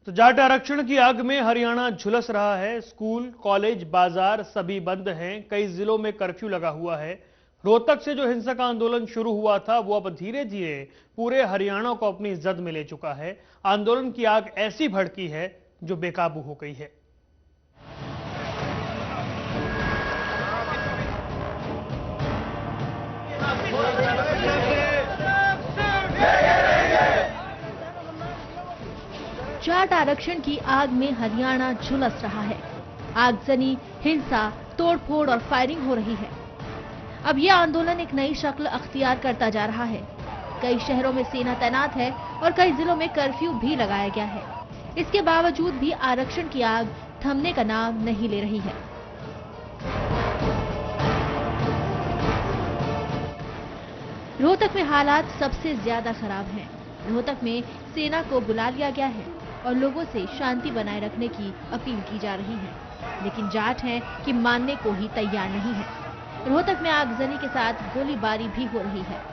तो जाट आरक्षण की आग में हरियाणा झुलस रहा है। स्कूल, कॉलेज, बाजार सभी बंद हैं। कई जिलों में कर्फ्यू लगा हुआ है। रोहतक से जो हिंसक आंदोलन शुरू हुआ था वो अब धीरे धीरे पूरे हरियाणा को अपनी जद में ले चुका है। आंदोलन की आग ऐसी भड़की है जो बेकाबू हो गई है। जाट आरक्षण की आग में हरियाणा झुलस रहा है। आगजनी, हिंसा, तोड़फोड़ और फायरिंग हो रही है। अब यह आंदोलन एक नई शक्ल अख्तियार करता जा रहा है। कई शहरों में सेना तैनात है और कई जिलों में कर्फ्यू भी लगाया गया है। इसके बावजूद भी आरक्षण की आग थमने का नाम नहीं ले रही है। रोहतक में हालात सबसे ज्यादा खराब हैं। रोहतक में सेना को बुला लिया गया है और लोगों से शांति बनाए रखने की अपील की जा रही है, लेकिन जाट हैं कि मानने को ही तैयार नहीं है। रोहतक में आगजनी के साथ गोलीबारी भी हो रही है।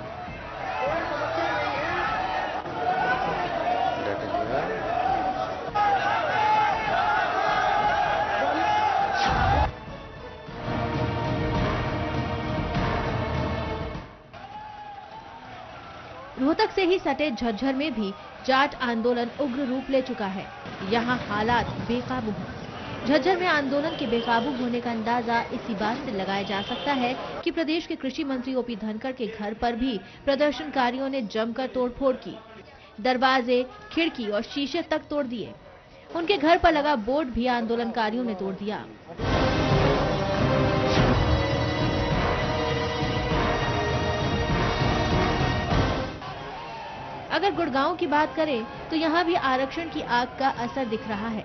रोहतक से ही सटे झज्जर में भी जाट आंदोलन उग्र रूप ले चुका है। यहाँ हालात बेकाबू हैं। झज्जर में आंदोलन के बेकाबू होने का अंदाजा इसी बात से लगाया जा सकता है कि प्रदेश के कृषि मंत्री ओपी धनखड़ के घर पर भी प्रदर्शनकारियों ने जमकर तोड़फोड़ की। दरवाजे, खिड़की और शीशे तक तोड़ दिए। उनके घर पर लगा बोर्ड भी आंदोलनकारियों ने तोड़ दिया। अगर गुड़गांव की बात करें तो यहाँ भी आरक्षण की आग का असर दिख रहा है।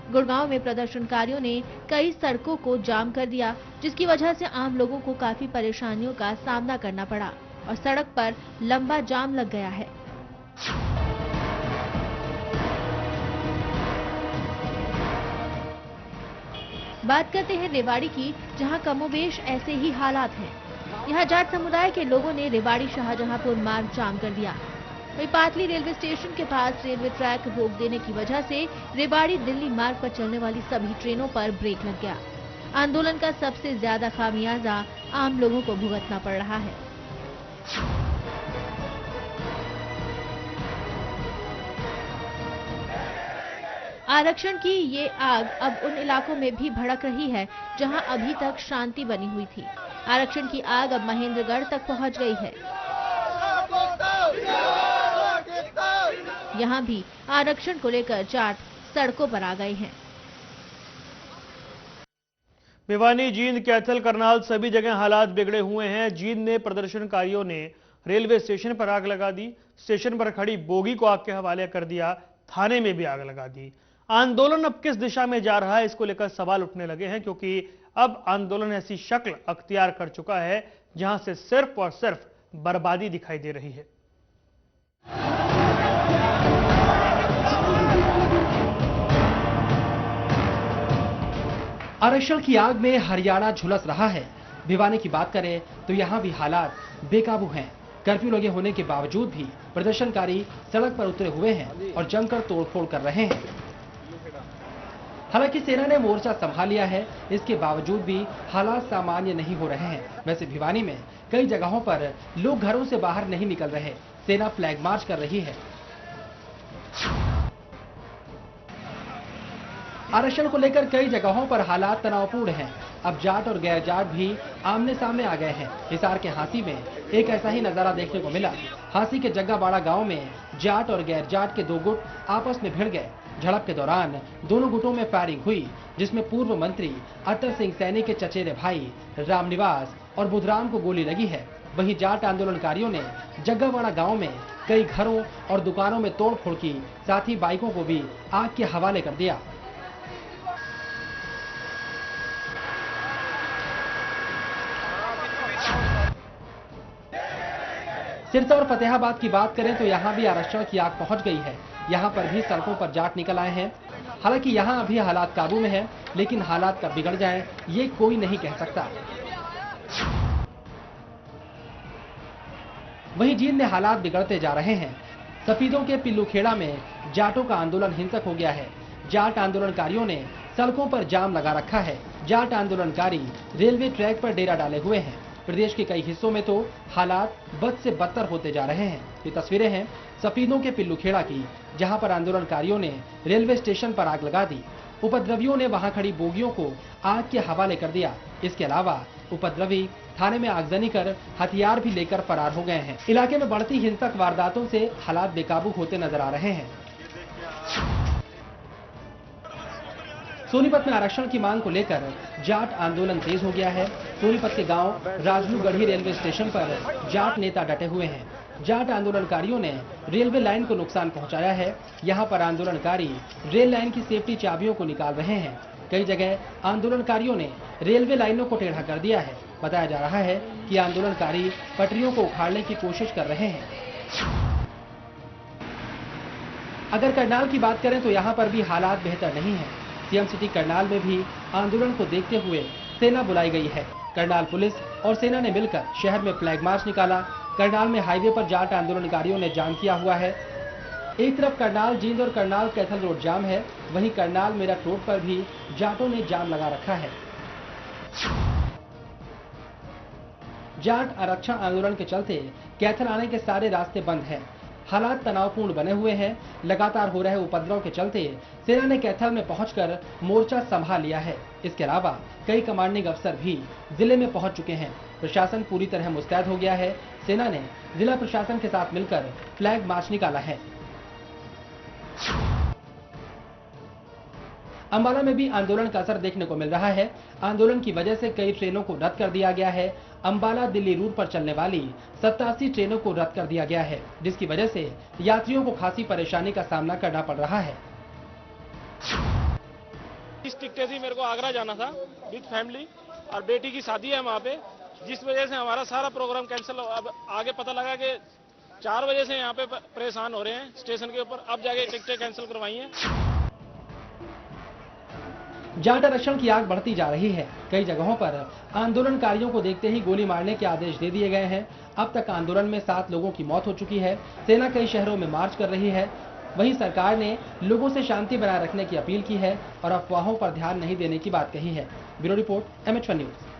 गुड़गांव में प्रदर्शनकारियों ने कई सड़कों को जाम कर दिया, जिसकी वजह से आम लोगों को काफी परेशानियों का सामना करना पड़ा और सड़क पर लंबा जाम लग गया है। बात करते हैं रेवाड़ी की, जहां कमोबेश ऐसे ही हालात हैं। यहां जाट समुदाय के लोगों ने रेवाड़ी शाहजहांपुर मार्ग जाम कर दिया। वहीं पातली रेलवे स्टेशन के पास रेलवे ट्रैक रोक देने की वजह से रेवाड़ी दिल्ली मार्ग पर चलने वाली सभी ट्रेनों पर ब्रेक लग गया। आंदोलन का सबसे ज्यादा खामियाजा आम लोगों को भुगतना पड़ रहा है। आरक्षण की ये आग अब उन इलाकों में भी भड़क रही है जहां अभी तक शांति बनी हुई थी। आरक्षण की आग अब महेंद्रगढ़ तक पहुंच गई है। यहाँ भी आरक्षण को लेकर जाट सड़कों पर आ गए हैं। भिवानी, जींद, कैथल, करनाल सभी जगह हालात बिगड़े हुए हैं। जींद में प्रदर्शनकारियों ने रेलवे स्टेशन पर आग लगा दी। स्टेशन पर खड़ी बोगी को आग के हवाले कर दिया। थाने में भी आग लगा दी। आंदोलन अब किस दिशा में जा रहा है, इसको लेकर सवाल उठने लगे हैं, क्योंकि अब आंदोलन ऐसी शक्ल अख्तियार कर चुका है जहां से सिर्फ और सिर्फ बर्बादी दिखाई दे रही है। आरक्षण की आग में हरियाणा झुलस रहा है। भिवानी की बात करें तो यहाँ भी हालात बेकाबू हैं। कर्फ्यू लगे होने के बावजूद भी प्रदर्शनकारी सड़क पर उतरे हुए हैं और जमकर तोड़फोड़ कर रहे हैं। हालांकि सेना ने मोर्चा संभाल लिया है, इसके बावजूद भी हालात सामान्य नहीं हो रहे हैं। वैसे भिवानी में कई जगहों पर लोग घरों से बाहर नहीं निकल रहे। सेना फ्लैग मार्च कर रही है। आरक्षण को लेकर कई जगहों पर हालात तनावपूर्ण हैं। अब जाट और गैर जाट भी आमने सामने आ गए हैं। हिसार के हांसी में एक ऐसा ही नजारा देखने को मिला। हांसी के जग्गाबाड़ा गांव में जाट और गैर जाट के दो गुट आपस में भिड़ गए। झड़प के दौरान दोनों गुटों में फायरिंग हुई, जिसमें पूर्व मंत्री अत्तर सिंह सैनी के चचेरे भाई रामनिवास और बुधराम को गोली लगी है। वहीं जाट आंदोलनकारियों ने जग्गाबाड़ा गांव में कई घरों और दुकानों में तोड़फोड़ की, साथ ही बाइकों को भी आग के हवाले कर दिया। सिरसा और फतेहाबाद की बात करें तो यहाँ भी आरक्षण की आग पहुंच गई है। यहाँ पर भी सड़कों पर जाट निकल आए हैं। हालांकि यहाँ अभी हालात काबू में है, लेकिन हालात कब बिगड़ जाए ये कोई नहीं कह सकता। वहीं जींद में हालात बिगड़ते जा रहे हैं। सफीदों के पिल्लूखेड़ा में जाटों का आंदोलन हिंसक हो गया है। जाट आंदोलनकारियों ने सड़कों पर जाम लगा रखा है। जाट आंदोलनकारी रेलवे ट्रैक पर डेरा डाले हुए हैं। प्रदेश के कई हिस्सों में तो हालात बद से बदतर होते जा रहे हैं। ये तस्वीरें हैं सफीदों के पिल्लूखेड़ा की, जहां पर आंदोलनकारियों ने रेलवे स्टेशन पर आग लगा दी। उपद्रवियों ने वहां खड़ी बोगियों को आग के हवाले कर दिया। इसके अलावा उपद्रवी थाने में आगजनी कर हथियार भी लेकर फरार हो गए हैं। इलाके में बढ़ती हिंसक वारदातों से हालात बेकाबू होते नजर आ रहे हैं। सोनीपत में आरक्षण की मांग को लेकर जाट आंदोलन तेज हो गया है। सोनीपत के गांव राजलूगढ़ी रेलवे स्टेशन पर जाट नेता डटे हुए हैं। जाट आंदोलनकारियों ने रेलवे लाइन को नुकसान पहुंचाया है। यहां पर आंदोलनकारी रेल लाइन की सेफ्टी चाबियों को निकाल रहे हैं। कई जगह आंदोलनकारियों ने रेलवे लाइनों को टेढ़ा कर दिया है। बताया जा रहा है कि आंदोलनकारी पटरियों को उखाड़ने की कोशिश कर रहे हैं। अगर करनाल की बात करें तो यहां पर भी हालात बेहतर नहीं है। सीएम सिटी करनाल में भी आंदोलन को देखते हुए सेना बुलाई गई है। करनाल पुलिस और सेना ने मिलकर शहर में फ्लैग मार्च निकाला। करनाल में हाईवे पर जाट आंदोलनकारियों ने जाम किया हुआ है। एक तरफ करनाल जींद और करनाल कैथल रोड जाम है, वहीं करनाल मेरठ रोड पर भी जाटों ने जाम लगा रखा है। जाट आरक्षण आंदोलन के चलते कैथल आने के सारे रास्ते बंद हैं। हालात तनावपूर्ण बने हुए हैं। लगातार हो रहे उपद्रव के चलते सेना ने कैथल में पहुंचकर मोर्चा संभाल लिया है। इसके अलावा कई कमांडिंग अफसर भी जिले में पहुंच चुके हैं। प्रशासन पूरी तरह मुस्तैद हो गया है। सेना ने जिला प्रशासन के साथ मिलकर फ्लैग मार्च निकाला है। अंबाला में भी आंदोलन का असर देखने को मिल रहा है। आंदोलन की वजह से कई ट्रेनों को रद्द कर दिया गया है। अंबाला दिल्ली रूट पर चलने वाली 87 ट्रेनों को रद्द कर दिया गया है, जिसकी वजह से यात्रियों को खासी परेशानी का सामना करना पड़ रहा है। इस टिकटें थी, मेरे को आगरा जाना था विद फैमिली और बेटी की शादी है वहाँ पे, जिस वजह से हमारा सारा प्रोग्राम कैंसिल। अब आगे पता लगा कि 4 बजे से यहाँ पे परेशान हो रहे हैं स्टेशन के ऊपर। अब जाके टिकटें कैंसिल करवाई हैं। जाट आरक्षण की आग बढ़ती जा रही है। कई जगहों पर आंदोलनकारियों को देखते ही गोली मारने के आदेश दे दिए गए हैं। अब तक आंदोलन में 7 लोगों की मौत हो चुकी है। सेना कई शहरों में मार्च कर रही है। वहीं सरकार ने लोगों से शांति बनाए रखने की अपील की है और अफवाहों पर ध्यान नहीं देने की बात कही है। Bureau report, MH1 news.